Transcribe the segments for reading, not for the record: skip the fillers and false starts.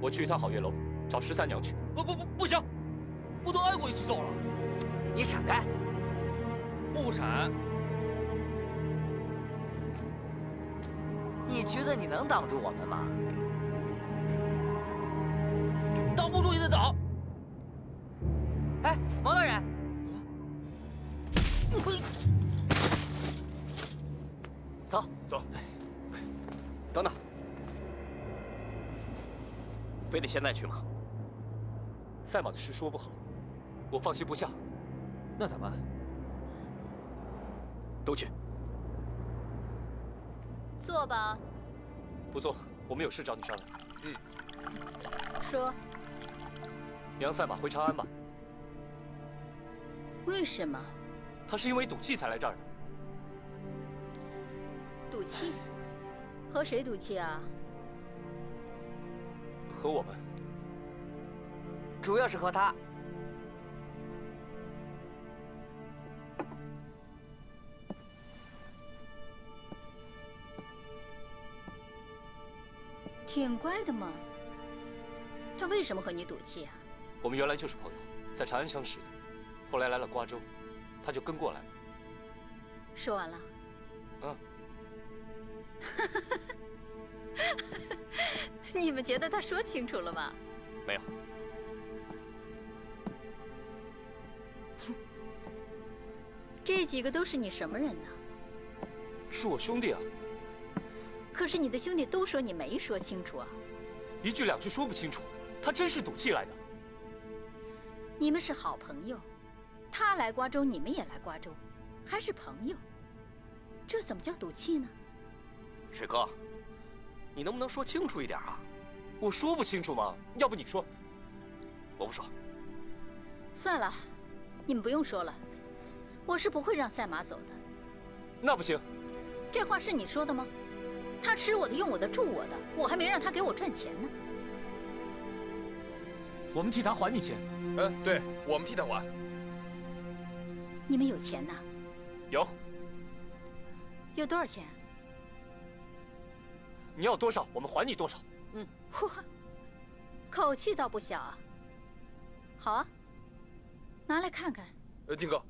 我去一趟好月楼，找13娘去。不行，我都挨过一次揍了。你闪开！不闪。你觉得你能挡住我们吗？挡不住也得挡。哎，毛大人，走走。等等，非得现在去吗？赛马的事说不好，我放心不下。那咋办？都去。坐吧。不做，我们有事找你商量。说。娘赛马回长安吧。为什么？他是因为赌气才来这儿的。赌气？和谁赌气啊？和我们。主要是和他。挺乖的嘛。他为什么和你赌气啊？我们原来就是朋友，在长安相识的，后来来了瓜州，他就跟过来了。说完了。嗯。你们觉得他说清楚了吗？没有。这几个都是你什么人呢？是我兄弟啊。可是你的兄弟都说你没说清楚啊。一句两句说不清楚，他真是赌气来的。你们是好朋友，他来瓜州，你们也来瓜州，还是朋友，这怎么叫赌气呢？水哥，你能不能说清楚一点啊？我说不清楚吗？要不你说。我不说。算了，你们不用说了，我是不会让赛马走的。那不行。这话是你说的吗？他吃我的，用我的，住我的，我还没让他给我赚钱呢。我们替他还你钱。对，我们替他还。你们有钱呐？有。有多少钱？你要多少，我们还你多少。嚯，口气倒不小啊。好啊，拿来看看。金哥。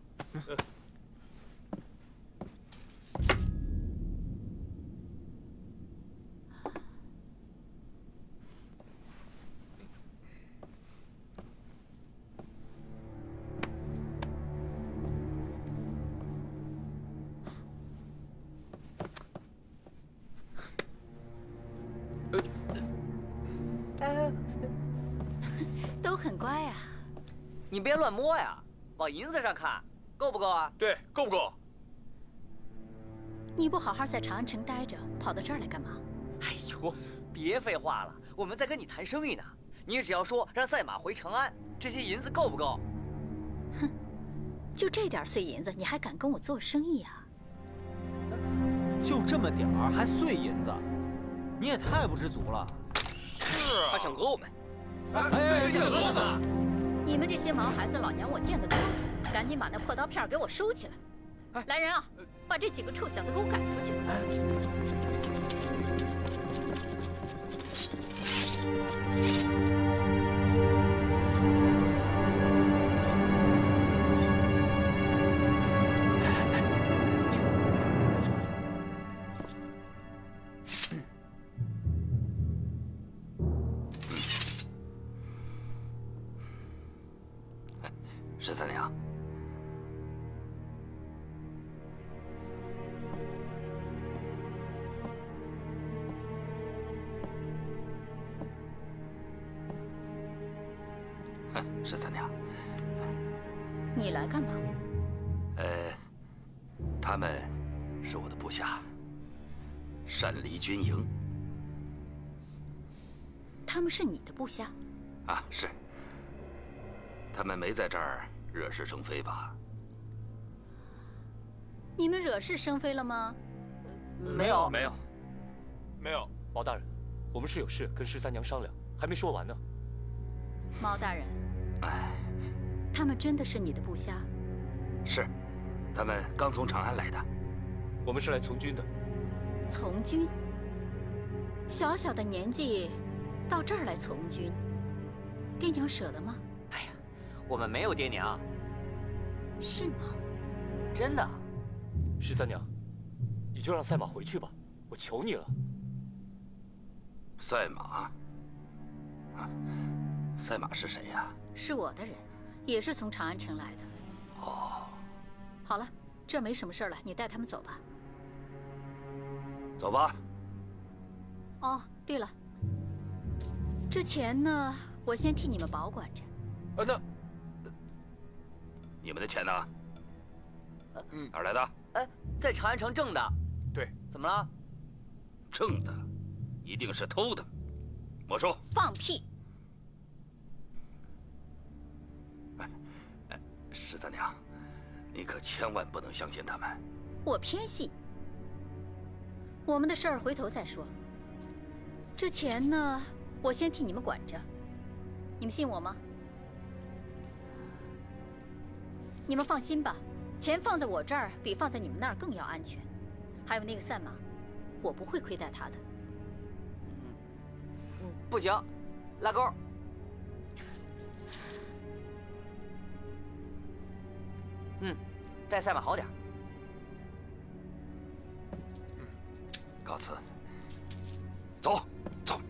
都很乖啊。你别乱摸呀，往银子上看，够不够啊？对，够不够？你不好好在长安城待着，跑到这儿来干嘛？哎呦，别废话了，我们在跟你谈生意呢。你只要说让赛马回长安，这些银子够不够？哼，就这点碎银子，你还敢跟我做生意啊？就这么点儿，还碎银子，你也太不知足了。是啊。他想讹我们。哎，想讹我们？你们这些毛孩子，老娘我见得多，赶紧把那破刀片给我收起来。来人啊，把这几个臭小子给我赶出去。13娘，13娘，你来干嘛？他们是我的部下，擅离军营。他们是你的部下？啊，是。他们没在这儿惹是生非吧？你们惹是生非了吗？没有，没有，没有。毛大人，我们是有事跟13娘商量，还没说完呢。毛大人，哎，他们真的是你的部下？是，他们刚从长安来的。我们是来从军的。从军？小小的年纪，到这儿来从军，爹娘舍得吗？哎呀，我们没有爹娘，是吗？真的。十三娘，你就让赛马回去吧，我求你了。赛马？啊，赛马是谁呀？是我的人，也是从长安城来的。哦，好了，这没什么事了，你带他们走吧。走吧。哦，对了，这钱呢，我先替你们保管着。那你们的钱呢？哪儿来的？哎，在长安城挣的。对，怎么了？挣的，一定是偷的，没收。放屁！十三娘，你可千万不能相信他们。我偏信。我们的事儿回头再说。这钱呢，我先替你们管着。你们信我吗？你们放心吧，钱放在我这儿比放在你们那儿更要安全。还有那个赛马，我不会亏待他的。不行，拉钩。待赛马好点。告辞。走，走。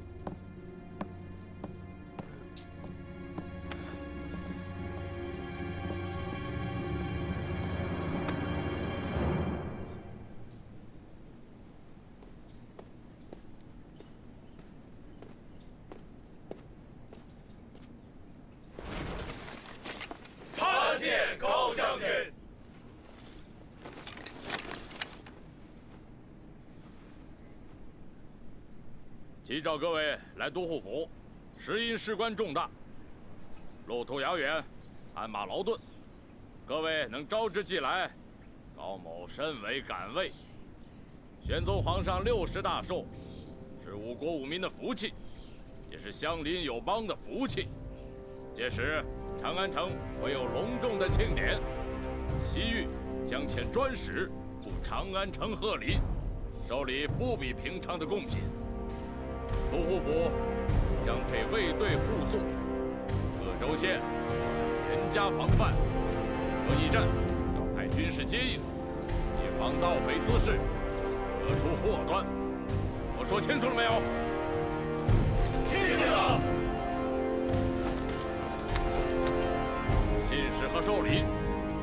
参见高将军。急召各位来都护府，实因事关重大，路途遥远，鞍马劳顿，各位能招之即来，高某甚为感慰。玄宗皇上60大寿，是5国5民的福气，也是乡邻友邦的福气。届时，长安城会有隆重的庆典，西域将遣专使赴长安城贺礼，手里不比平常的贡品。都护府将配卫队护送，各州县严加防范，各驿站要派军士接应，以防盗匪滋事，惹出祸端。我说清楚了没有？听见了。信使和寿礼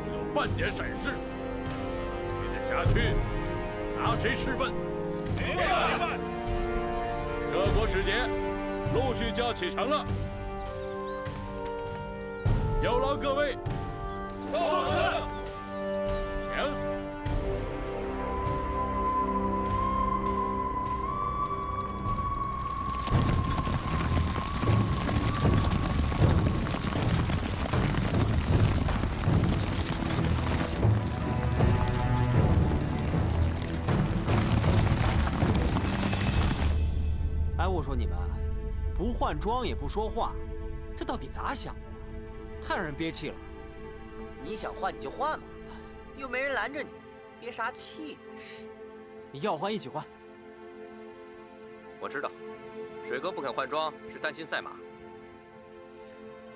不有半点闪失，你的辖区拿谁试问？明白。各国使节陆续就要启程了，有劳各位。告辞。请。哎，我说你们，不换装也不说话，这到底咋想的呀？太让人憋气了。你想换你就换嘛，又没人拦着你，憋啥气呢？你要换一起换。我知道，水哥不肯换装是担心赛马。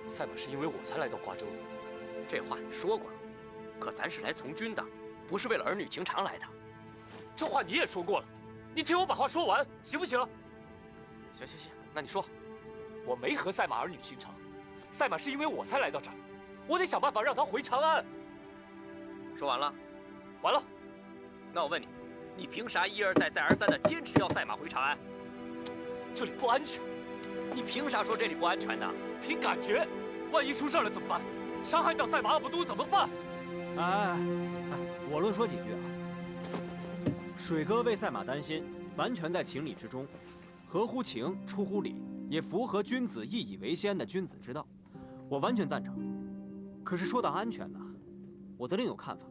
赛马是因为我才来到瓜州的，这话你说过了。可咱是来从军的，不是为了儿女情长来的。这话你也说过了，你听我把话说完，行不行？行，那你说，我没和赛马儿女情长，赛马是因为我才来到这儿，我得想办法让他回长安。说完了？完了。那我问你，你凭啥一而再再而三的坚持要赛马回长安？这里不安全。你凭啥说这里不安全呢？凭感觉，万一出事了怎么办？伤害到赛马阿卜都怎么办？哎，我论说几句啊。水哥为赛马担心，完全在情理之中。合乎情，出乎理，也符合君子义以为先的君子之道，我完全赞成。可是说到安全呢，我则另有看法。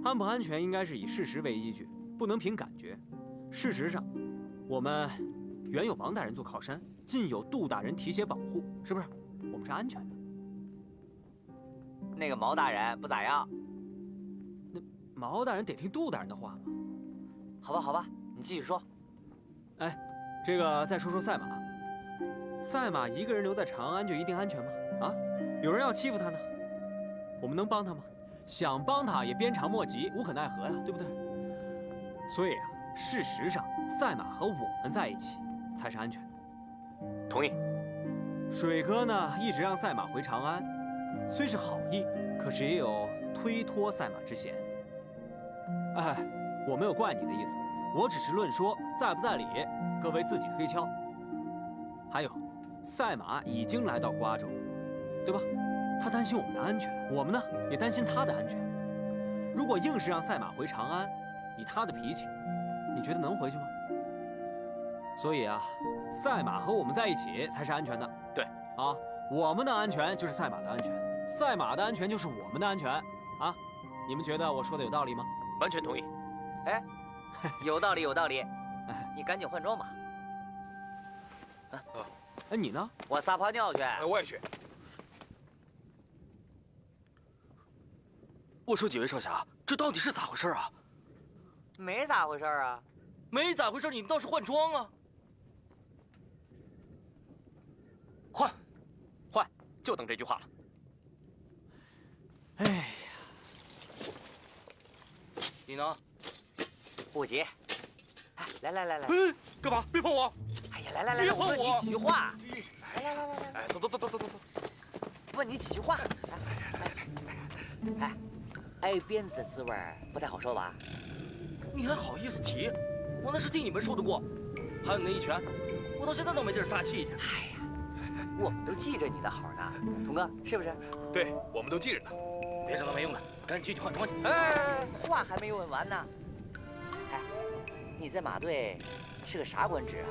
安不安全应该是以事实为依据，不能凭感觉。事实上，我们原有王大人做靠山，近有杜大人提携保护，是不是？我们是安全的。那个毛大人不咋样。那毛大人得听杜大人的话嘛。好吧，你继续说。哎。这个再说说赛马，赛马一个人留在长安就一定安全吗？啊，有人要欺负他呢，我们能帮他吗？想帮他也鞭长莫及，无可奈何呀，对不对？所以啊，事实上，赛马和我们在一起才是安全的。同意。水哥呢，一直让赛马回长安，虽是好意，可是也有推脱赛马之嫌。哎，我没有怪你的意思，我只是论说在不在理，各位自己推敲。还有，赛马已经来到瓜州，对吧？他担心我们的安全，我们呢也担心他的安全。如果硬是让赛马回长安，以他的脾气，你觉得能回去吗？所以啊，赛马和我们在一起才是安全的。对，啊，我们的安全就是赛马的安全，赛马的安全就是我们的安全。啊，你们觉得我说的有道理吗？完全同意。哎，有道理，有道理。你赶紧换装吧。哎，你呢？我撒泡尿去。我也去。我说几位少侠，这到底是咋回事啊？没咋回事啊。没咋回事，你们倒是换装啊！换，就等这句话了。哎呀，你呢？不急。来来来来。干嘛？别碰我！哎呀，来来来，别碰我！我问你几句话。来来来来来，哎，走，问你几句话。哎，挨鞭子的滋味不太好受吧？你还好意思提？我那是替你们受的过，还有你那一拳，我到现在都没地儿撒气去。哎呀，我们都记着你的好呢，童哥，是不是？对，我们都记着呢。别整那没用的，赶紧去换装去。哎，话还没问完呢。哎，你在马队是个啥官职啊？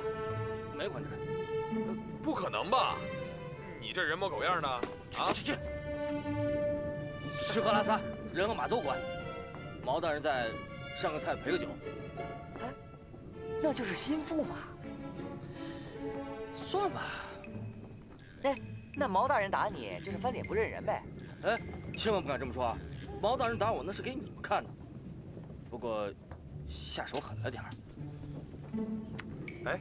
没官职。不可能吧？你这人模狗样的。去！吃喝拉撒，人和马都管。毛大人在，上个菜陪个酒。哎，那就是心腹嘛。算吧。哎，那毛大人打你就是翻脸不认人呗？哎，千万不敢这么说啊！毛大人打我那是给你们看的，不过下手狠了点儿。哎，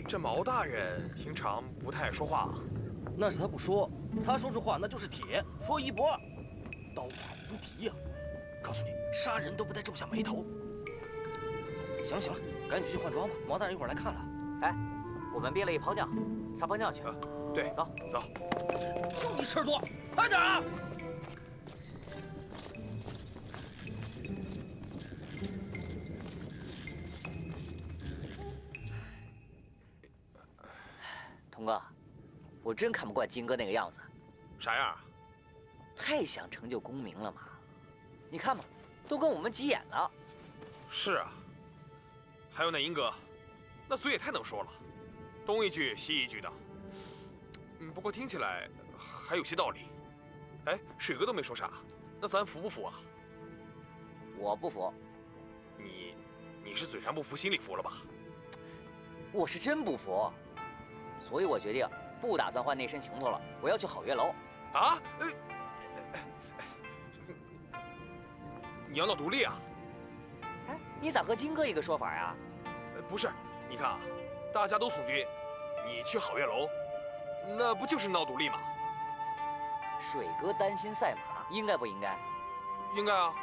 这毛大人平常不太爱说话啊。那是他不说，他说这话那就是铁，说一不二，刀法无敌呀！告诉你，杀人都不带皱下眉头。行了，赶紧去换装吧，毛大人一会儿来看了。哎，我们憋了一泡尿，撒泡尿去。对，走。就你事儿多，快点啊！童哥，我真看不惯金哥那个样子，啥样啊？太想成就功名了嘛。你看嘛，都跟我们急眼了。是啊。还有那银哥，那嘴也太能说了，东一句西一句的。不过听起来还有些道理。哎，水哥都没说啥，那咱服不服啊？我不服。你是嘴上不服，心里服了吧？我是真不服，所以我决定不打算换那身行头了，我要去好月楼。啊？你要闹独立啊？哎，你咋和金哥一个说法呀？不是，你看啊，大家都从军，你去好月楼，那不就是闹独立吗？水哥担心赛马，应该不应该？应该啊。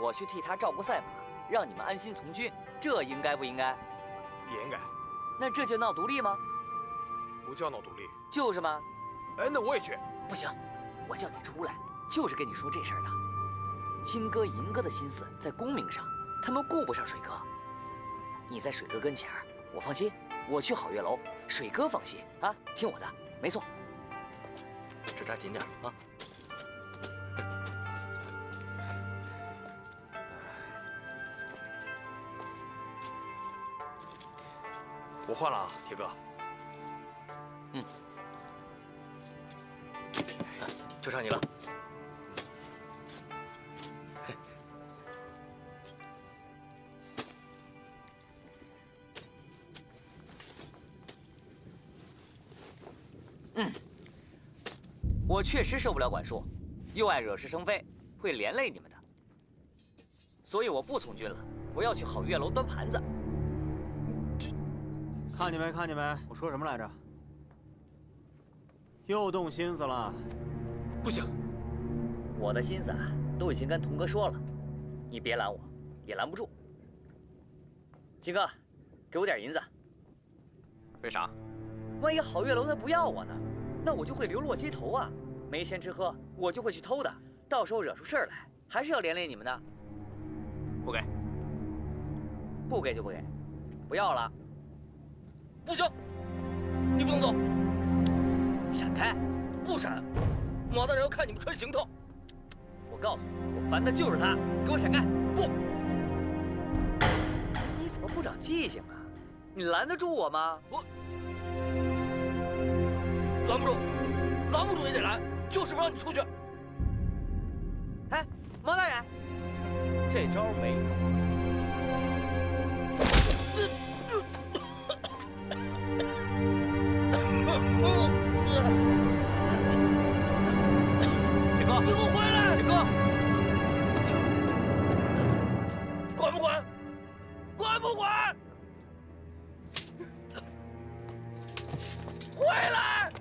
我去替他照顾赛马，让你们安心从军，这应该不应该？也应该。那这就闹独立吗？不叫闹独立。就是吗？哎，那我也去。不行，我叫你出来，就是跟你说这事儿的。金哥、银哥的心思在功名上，他们顾不上水哥。你在水哥跟前儿，我放心；我去好月楼，水哥放心啊，听我的，没错。这扎紧点啊！我换了啊，铁哥。就差你了。我确实受不了管束，又爱惹是生非，会连累你们的。所以我不从军了，我要去好月楼端盘子。看见没？我说什么来着？又动心思了？不行，我的心思啊，都已经跟童哥说了，你别拦我，也拦不住。金哥，给我点银子。为啥？万一好月楼他不要我呢，那我就会流落街头啊！没钱吃喝，我就会去偷的，到时候惹出事儿来，还是要连累你们的。不给。不给就不给，不要了。不行，你不能走，闪开！不闪！马大人要看你们穿行头。我告诉你，我烦的就是他，给我闪开！不，你怎么不长记性啊？你拦得住我吗？拦不住，拦不住也得拦，就是不让你出去。哎，毛大人，这招没用。铁哥，你给我回来！铁哥，管不管？管不管？回来！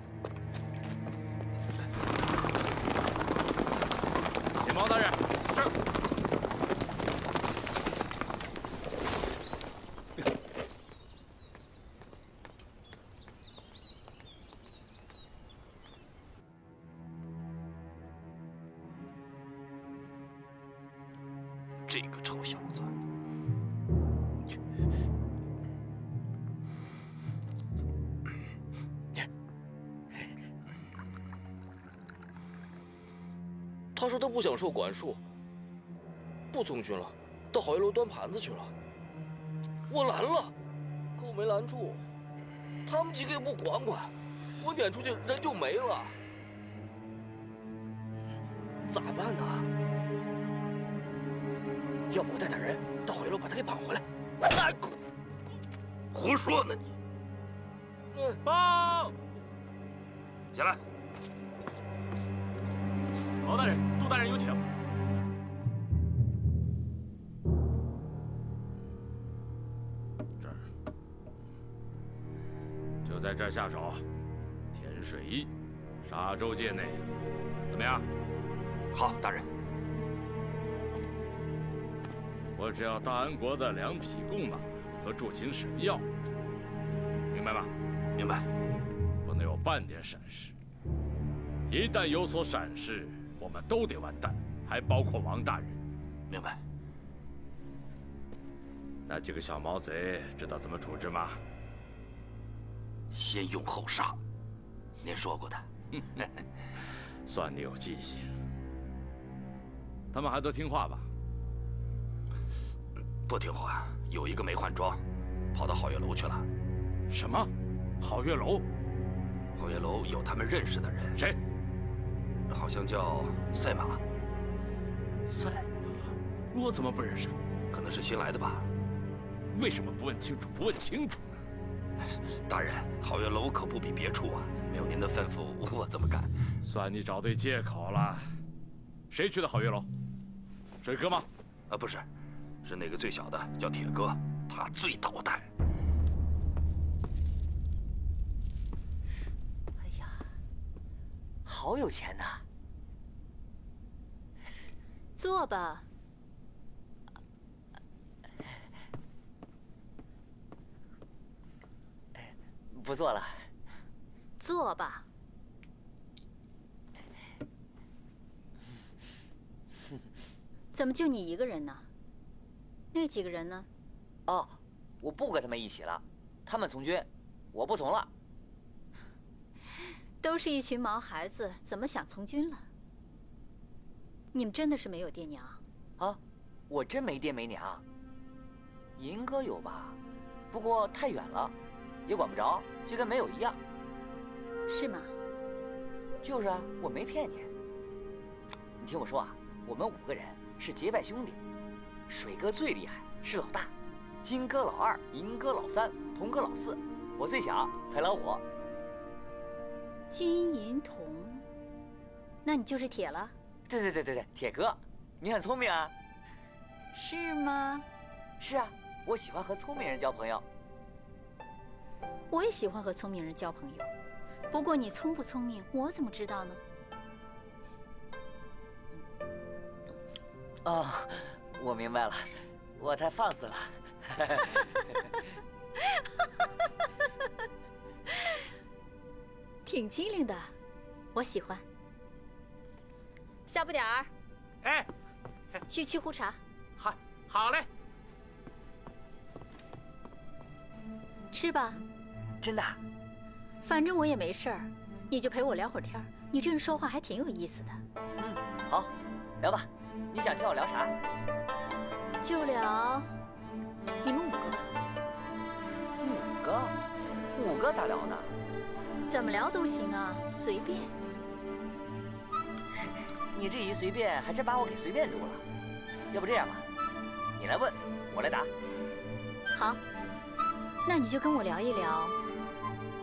请毛大人。是。这个臭小子，他说他不想受管束，不从军了，到好月楼端盘子去了。我拦了，可我没拦住，他们几个也不管管，我撵出去人就没了，咋办呢？要不我带点人到好月楼把他给绑回来？胡说呢你！报！起来！毛大人，杜大人有请。这儿，就在这儿下手。天水一，沙洲界内，怎么样？好，大人。我只要大安国的2匹贡马和驻秦神药，明白吗？明白。不能有半点闪失。一旦有所闪失，我们都得完蛋，还包括王大人。明白。那几个小毛贼知道怎么处置吗？先用后杀，您说过的。算你有记性。他们还都听话吧？不听话，有一个没换装，跑到好月楼去了。什么？好月楼？好月楼有他们认识的人。谁？好像叫赛马。赛马？我怎么不认识？可能是新来的吧。为什么不问清楚？不问清楚呢？大人，好月楼可不比别处啊！没有您的吩咐，我怎么干？算你找对借口了。谁去的好月楼？水哥吗？不是，是那个最小的，叫铁哥，他最捣蛋。哎呀，好有钱呐！坐吧。不做了。坐吧。怎么就你一个人呢？那几个人呢？哦，我不跟他们一起了，他们从军，我不从了。都是一群毛孩子，怎么想从军了？你们真的是没有爹娘？啊，我真没爹没娘。银哥有吧？不过太远了，也管不着，就跟没有一样。是吗？就是啊，我没骗你。你听我说啊，我们5个人是结拜兄弟，水哥最厉害，是老大，金哥老2，银哥老3，铜哥老4，我最小，排老5。金银铜，那你就是铁了？对，铁哥，你很聪明啊。是吗？是啊，我喜欢和聪明人交朋友。我也喜欢和聪明人交朋友，不过你聪不聪明，我怎么知道呢？哦，我明白了，我太放肆了。挺机灵的，我喜欢。下不点儿，哎，去壶茶。好嘞。吃吧，真的？反正我也没事儿，你就陪我聊会儿天儿。你这人说话还挺有意思的。嗯，好，聊吧。你想听我聊啥？就聊你们5个吧。5个咋聊呢？怎么聊都行啊，随便。你这一随便，还真把我给随便住了。要不这样吧，你来问，我来答。好，那你就跟我聊一聊，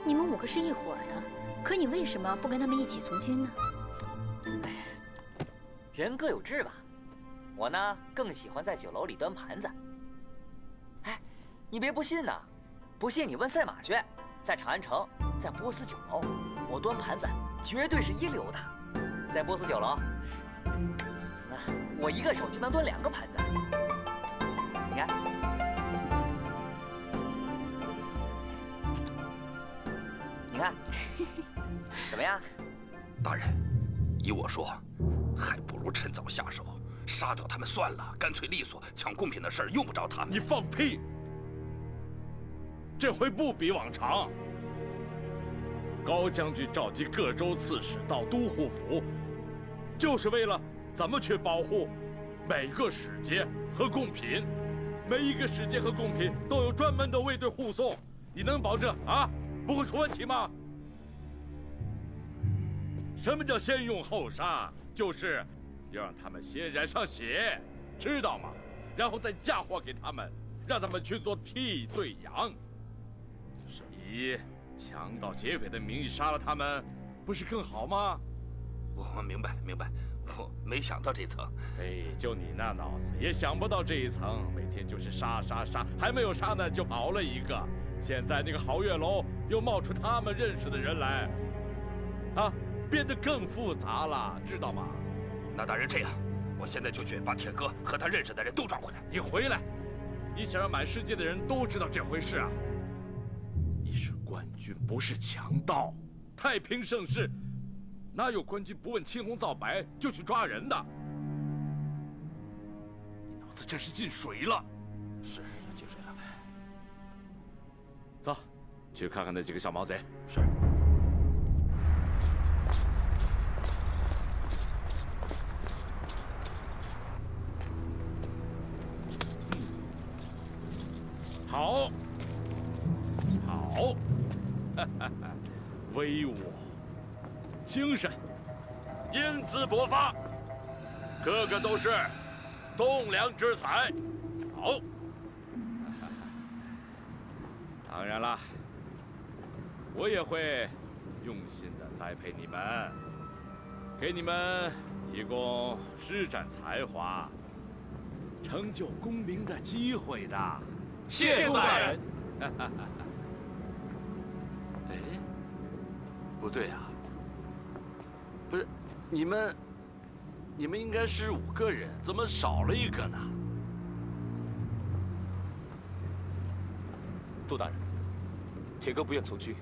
你们5个是一伙的，可你为什么不跟他们一起从军呢？人各有志吧。我呢，更喜欢在酒楼里端盘子。哎，你别不信呐，不信你问赛马去。在长安城，在波斯酒楼，我端盘子绝对是一流的。在波斯酒楼，我一个手就能端2个盘子。你看，你看，怎么样？大人，依我说，还不如趁早下手，杀掉他们算了，干脆利索。抢贡品的事儿用不着他们。你放屁！这回不比往常。高将军召集各州刺史到都护府，就是为了怎么去保护每个使节和贡品。每一个使节和贡品都有专门的卫队护送，你能保证啊不会出问题吗？什么叫先用后杀？就是要让他们先染上血，知道吗？然后再嫁祸给他们，让他们去做替罪羊。以强盗劫匪的名义杀了他们，不是更好吗？我明白，我没想到这层。哎，就你那脑子也想不到这一层，每天就是杀，还没有杀呢就跑了一个。现在那个好月楼又冒出他们认识的人来，啊，变得更复杂了，知道吗？那大人这样，我现在就去把铁哥和他认识的人都抓回来。你回来，你想让满世界的人都知道这回事啊？你是官军，不是强盗。太平盛世，哪有官军不问青红皂白就去抓人的？你脑子真是进水了。是进水了。走，去看看那几个小毛贼。是。好，好，威武，精神，英姿勃发，个个都是栋梁之才。好，当然了，我也会用心的栽培你们，给你们提供施展才华、成就功名的机会的。谢杜大人。哎，不对啊，不是，你们应该是5个人，怎么少了1个呢？杜大人，铁哥不愿从军，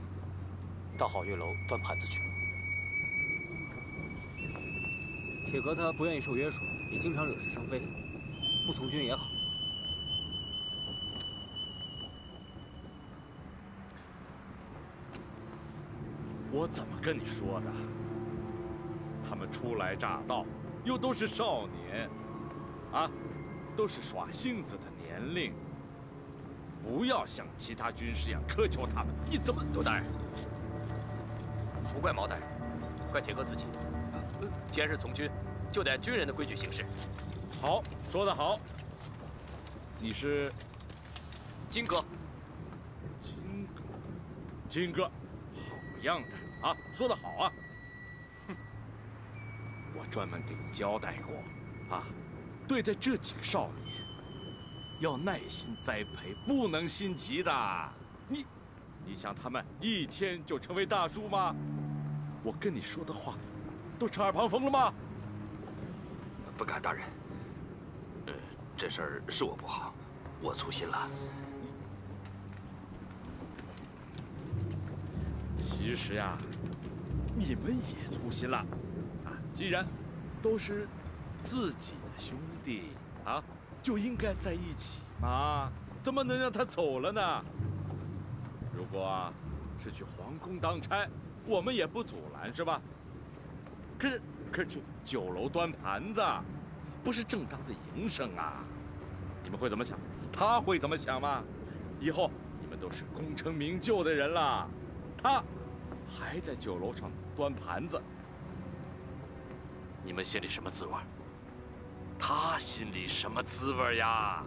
到好月楼端盘子去了。铁哥他不愿意受约束，也经常惹是生非，不从军也好。我怎么跟你说的？他们初来乍到，又都是少年，啊，都是耍性子的年龄。不要像其他军士一样苛求他们。你怎么，杜大人，不怪毛大人，怪铁哥自己。既然是从军，就得按军人的规矩行事。好，说得好。你是金哥。金哥，好样的啊！说得好啊。哼，我专门给你交代过，啊，对待这几个少年，要耐心栽培，不能心急的。你想他们一天就成为大树吗？我跟你说的话，都成耳旁风了吗？不敢，大人。这事儿是我不好，我粗心了。其实呀，你们也粗心了。啊，既然都是自己的兄弟啊，就应该在一起嘛，怎么能让他走了呢？如果是去皇宫当差，我们也不阻拦，是吧？可是去酒楼端盘子，不是正当的营生啊！你们会怎么想？他会怎么想吗？以后你们都是功成名就的人了，他还在酒楼上端盘子，你们心里什么滋味？他心里什么滋味呀？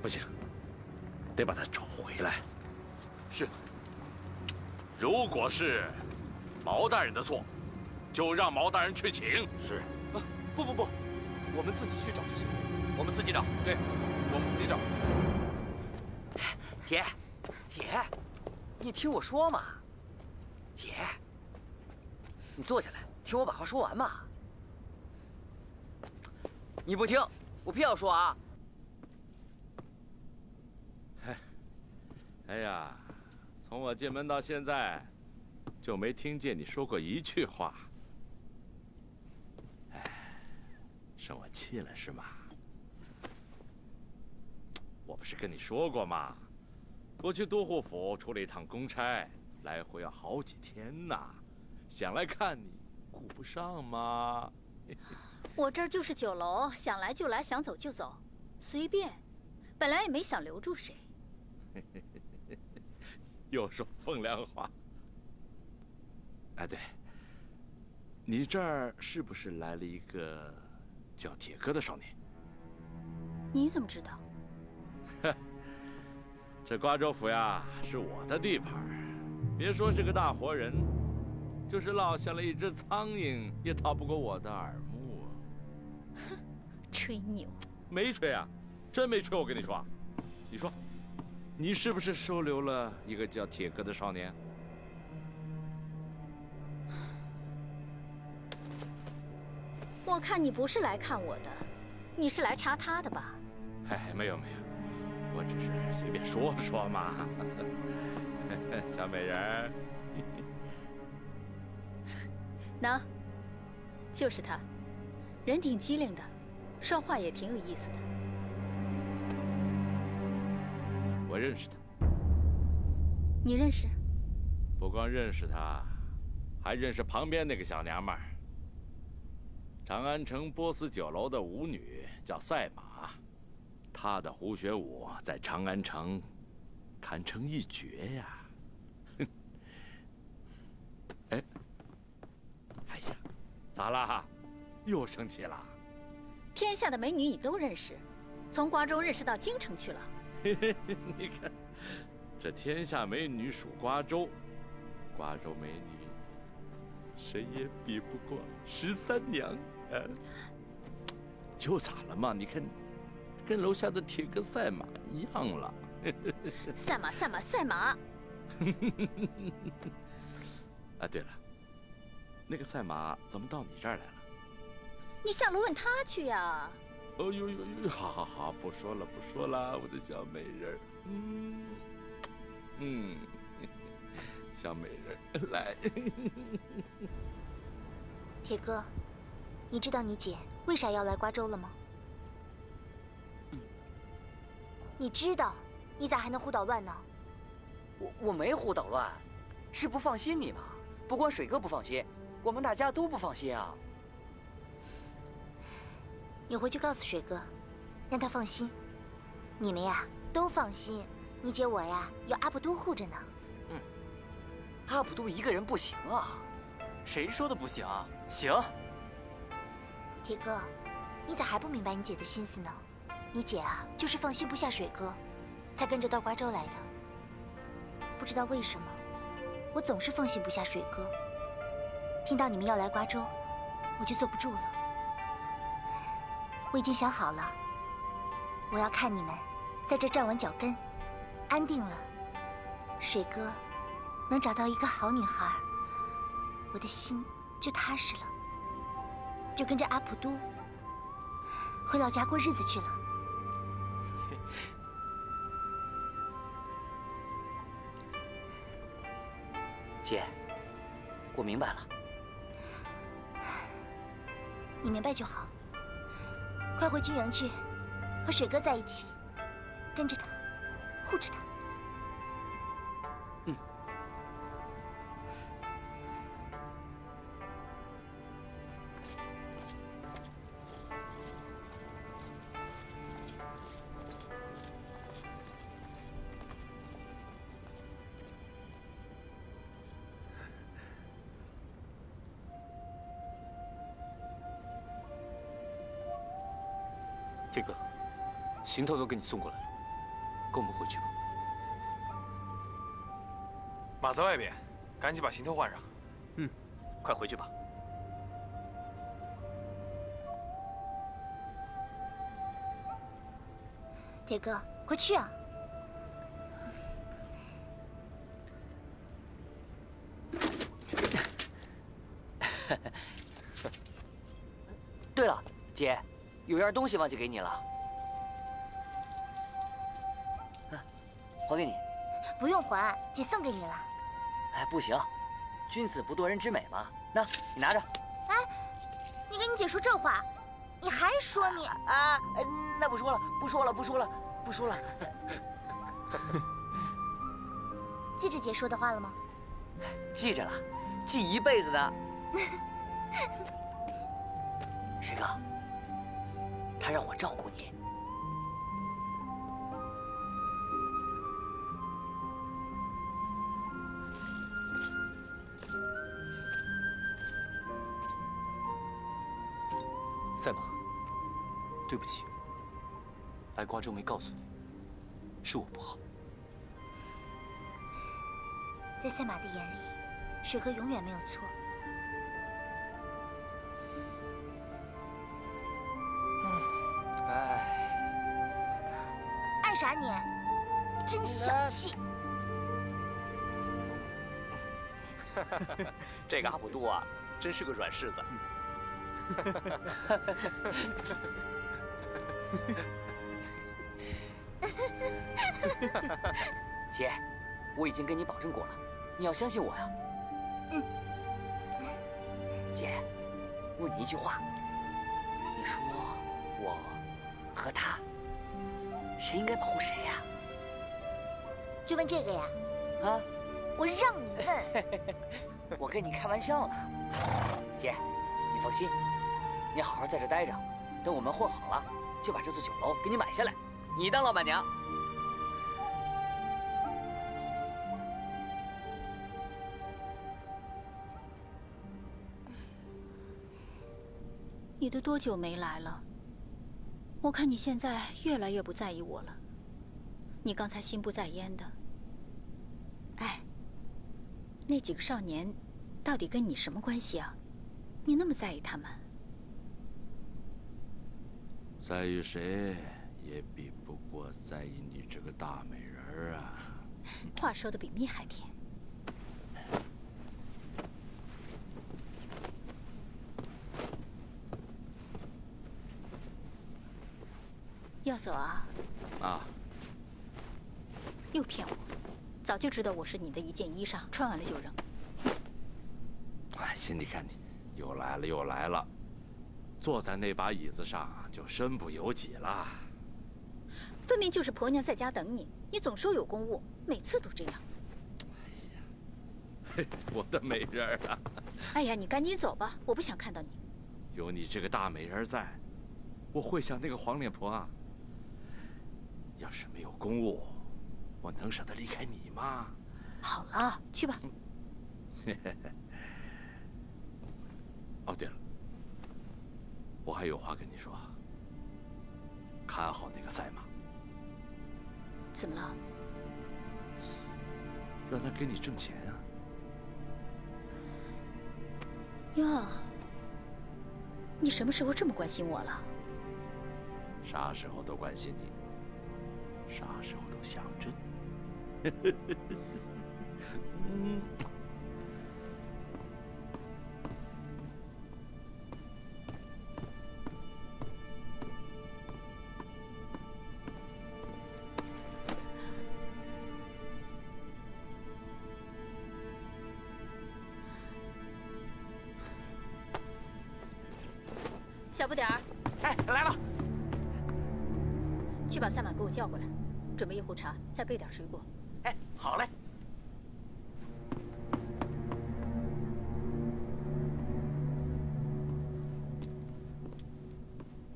不行，得把他找回来。是。如果是毛大人的错，就让毛大人去请。是。不，我们自己去找就行。我们自己找。对，我们自己找。姐，你听我说嘛。姐，你坐下来，听我把话说完嘛。你不听，我偏要说啊。哎呀，从我进门到现在，就没听见你说过一句话。哎，生我气了是吗？我不是跟你说过吗？我去都护府出了一趟公差，来回要好几天呐，想来看你，顾不上吗？我这儿就是酒楼，想来就来，想走就走，随便。本来也没想留住谁。又说风凉话。哎，对，你这儿是不是来了一个叫铁哥的少年？你怎么知道？这瓜州府呀，是我的地盘，别说是个大活人，就是落下了一只苍蝇，也逃不过我的耳目啊！哼，吹牛！没吹啊，真没吹！我跟你说，你说，你是不是收留了一个叫铁哥的少年？我看你不是来看我的，你是来查他的吧？哎，没有，我只是随便说说嘛。小美人儿，喏，就是他，人挺机灵的，说话也挺有意思的。我认识他。你认识？不光认识他，还认识旁边那个小娘们儿。长安城波斯酒楼的舞女叫赛马，她的胡旋舞在长安城堪称一绝呀。哎，哎呀，咋啦？又生气了？天下的美女你都认识，从瓜州认识到京城去了。你看，这天下美女属瓜州，瓜州美女谁也比不过13娘。又咋了嘛？你看，跟楼下的铁哥赛马一样了。赛马！啊，对了，那个赛马怎么到你这儿来了？你下楼问他去呀。哦呦，好，不说了，我的小美人儿。小美人儿，来。铁哥，你知道你姐为啥要来瓜州了吗？你知道，你咋还能胡捣乱呢？我没胡捣乱，是不放心你嘛。不光水哥不放心，我们大家都不放心啊。你回去告诉水哥，让他放心。你们呀都放心，你姐我呀有阿卜都护着呢。阿卜都一个人不行啊。谁说的不行？行。铁哥，你咋还不明白你姐的心思呢？你姐啊，就是放心不下水哥，才跟着到瓜州来的。不知道为什么，我总是放心不下水哥。听到你们要来瓜州，我就坐不住了。我已经想好了，我要看你们在这站稳脚跟，安定了，水哥能找到一个好女孩，我的心就踏实了，就跟着阿普都回老家过日子去了。姐，我明白了。你明白就好。快回军营去，和水哥在一起，跟着他，护着他。嗯。铁哥，行头都给你送过来了，跟我们回去吧。马在外边，赶紧把行头换上。嗯，快回去吧。铁哥，快去啊！对了，姐，有样东西忘记给你了。还给你。不用还，姐送给你了。哎，不行，君子不夺人之美嘛。那你拿着。哎，你跟你姐说这话，你还说你啊？那不说了，不说了，不说了，不说了。记着姐说的话了吗？记着了，记一辈子的。水哥，他让我照顾你。赛马，对不起，来瓜州没告诉你，是我不好。在赛马的眼里，水哥永远没有错。爱啥你？真小气！这个阿普都啊，真是个软柿子。姐，我已经跟你保证过了，你要相信我呀。嗯。姐，问你一句话，你说我和他，谁应该保护谁呀？就问这个呀？啊？我让你问。我跟你开玩笑呢。姐，你放心，你好好在这待着，等我们混好了，就把这座酒楼给你买下来，你当老板娘。你都多久没来了？我看你现在越来越不在意我了。你刚才心不在焉的。哎，那几个少年，到底跟你什么关系啊？你那么在意他们？在意谁，也比不过在意你这个大美人儿啊！话说的比蜜还甜。要走啊？啊！又骗我！早就知道我是你的一件衣裳，穿完了就扔。哎，心里看你，又来了又来了，坐在那把椅子上就身不由己了。分明就是婆娘在家等你，你总说有公务，每次都这样。哎呀，我的美人儿啊！哎呀，你赶紧走吧，我不想看到你。有你这个大美人在，我会想那个黄脸婆啊。要是没有公务，我能舍得离开你吗？好了，去吧。哦，对了，我还有话跟你说。看好那个赛马。怎么了？让他给你挣钱啊。哟，你什么时候这么关心我了？啥时候都关心你，啥时候都想着你。小不点儿，哎，来了。去把赛马给我叫过来，准备一壶茶，再备点水果。哎，好嘞。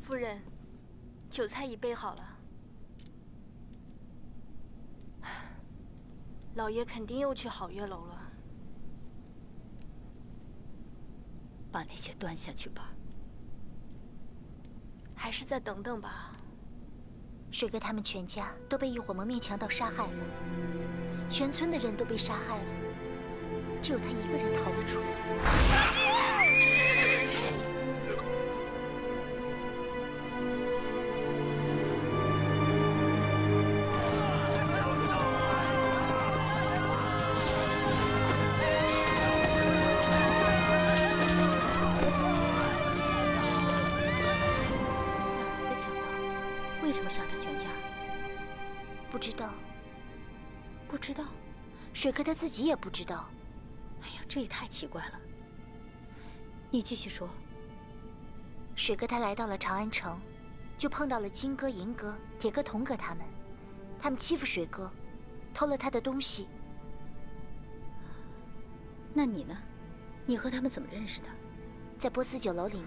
夫人，酒菜已备好了。老爷肯定又去好月楼了。把那些端下去吧。还是再等等吧。水哥他们全家都被一伙蒙面强盗杀害了，全村的人都被杀害了，只有他一个人逃了出来。为什么杀他全家？不知道。不知道？水哥他自己也不知道。哎呀，这也太奇怪了。你继续说。水哥他来到了长安城，就碰到了金哥、银哥、铁哥、铜哥他们，他们欺负水哥，偷了他的东西。那你呢？你和他们怎么认识的？在波斯酒楼里面。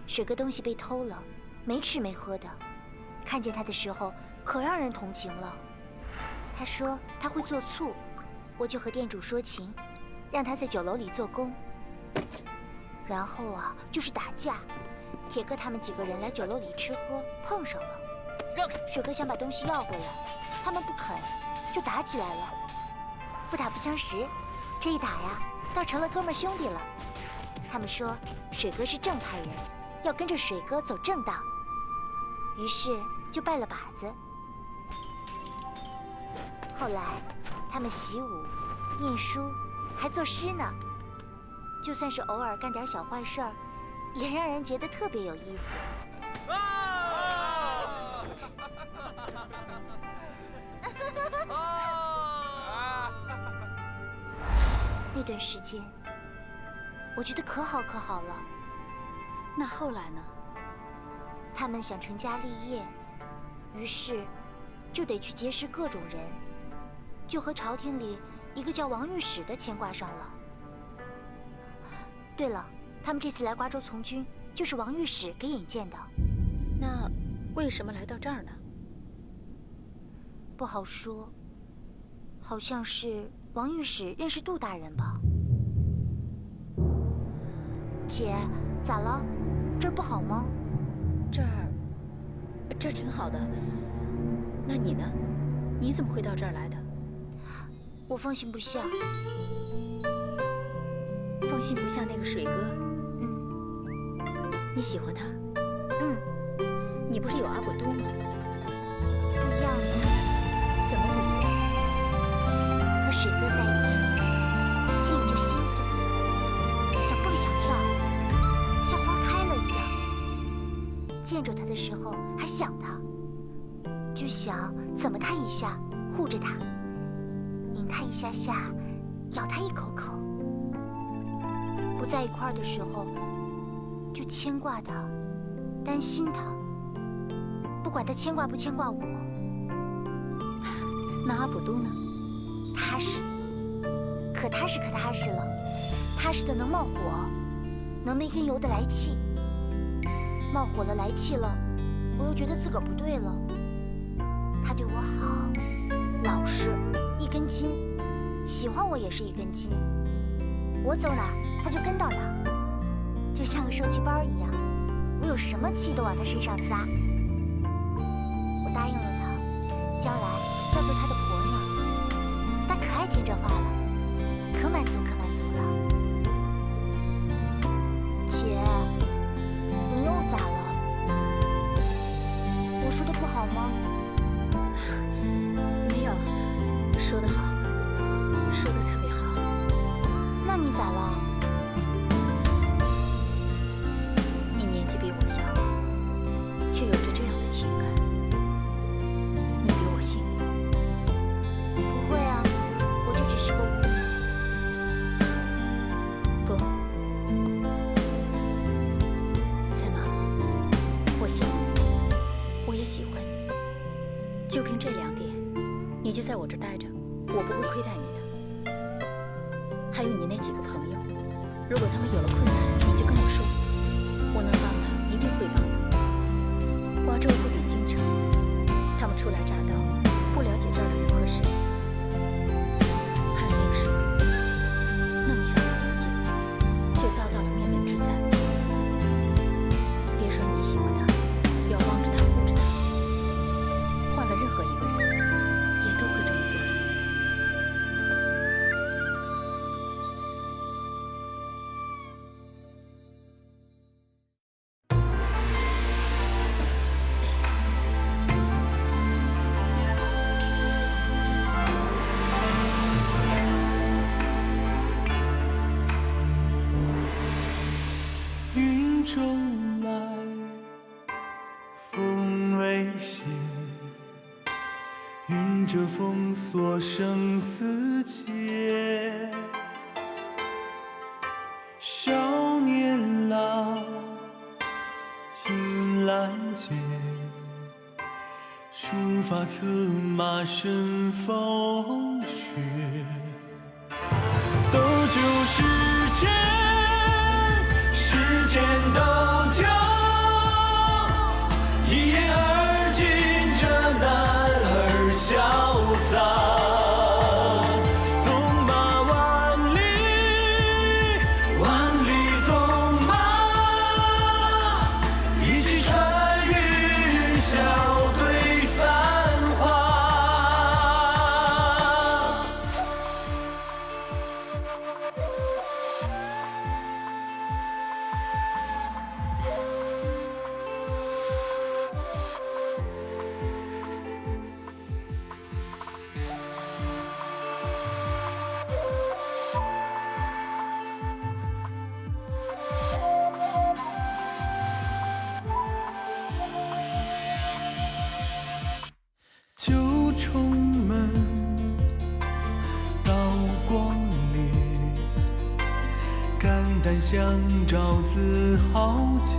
水哥东西被偷了。没吃没喝的，看见他的时候可让人同情了。他说他会做醋，我就和店主说情，让他在酒楼里做工。然后啊，就是打架。铁哥他们几个人来酒楼里吃喝，碰上了。让开！水哥想把东西要回来，他们不肯，就打起来了。不打不相识，这一打呀，倒成了哥们兄弟了。他们说水哥是正派人，要跟着水哥走正道。于是就拜了把子。后来，他们习武、念书，还作诗呢。就算是偶尔干点小坏事儿，也让人觉得特别有意思。那段时间，我觉得可好可好了。那后来呢？他们想成家立业，于是就得去结识各种人，就和朝廷里一个叫王御史的牵挂上了。对了，他们这次来瓜州从军，就是王御史给引荐的。那为什么来到这儿呢？不好说，好像是王御史认识杜大人吧。姐，咋了？这儿不好吗？这儿挺好的。那你呢？你怎么会到这儿来的？我放心不下。放心不下那个水哥？嗯。你喜欢他？嗯。你不是有阿果都吗？不一样的。怎么不一样？和水哥在一起，心里就兴奋，想蹦想跳，像花开了一样。见着他的时候还想他，就想怎么他一下，护着他，拧他一下下，咬他一口口。不在一块儿的时候，就牵挂他，担心他，不管他牵挂不牵挂我。那阿卜都呢？踏实，可踏实可踏实了，踏实的能冒火，能没根油的来气。冒火了来气了，我又觉得自个儿不对了。他对我好，老实，一根筋，喜欢我也是一根筋。我走哪儿，他就跟到哪儿，就像个受气包一样，我有什么气都往他身上撒。我答应了他，将来要做他的婆娘。他可爱听这话了，可满足可满足了。姐，说的不好吗？没有，说得好，说得特别好。那你咋了？你年纪比我小，却有着这样的情感，你比我幸运。不会啊，我就只是个巫女。不，赛马，我喜欢你，我也喜欢你。就凭这2点，你就在我这儿待着，我不会亏待你的。还有你那几个朋友，如果他们有了困难，你就跟我说，我能帮的一定会帮的。瓜州不比京城，他们初来乍到，不了解这儿的人和事。还有那个水哥，那么小的年纪，就遭到了灭门之灾。别说你喜欢他，要帮着他护着他，换了任何一个人，也都会这么做的。云中来，风未歇，云遮风锁生死劫。少年郎，青兰诀，书法策马身风雪。斗酒十千，世间斗酒，一言而尽，这男儿潇洒。纵马万里，万里纵马，一骑穿云霄对繁华。九重门，刀光烈，肝胆相照自豪杰。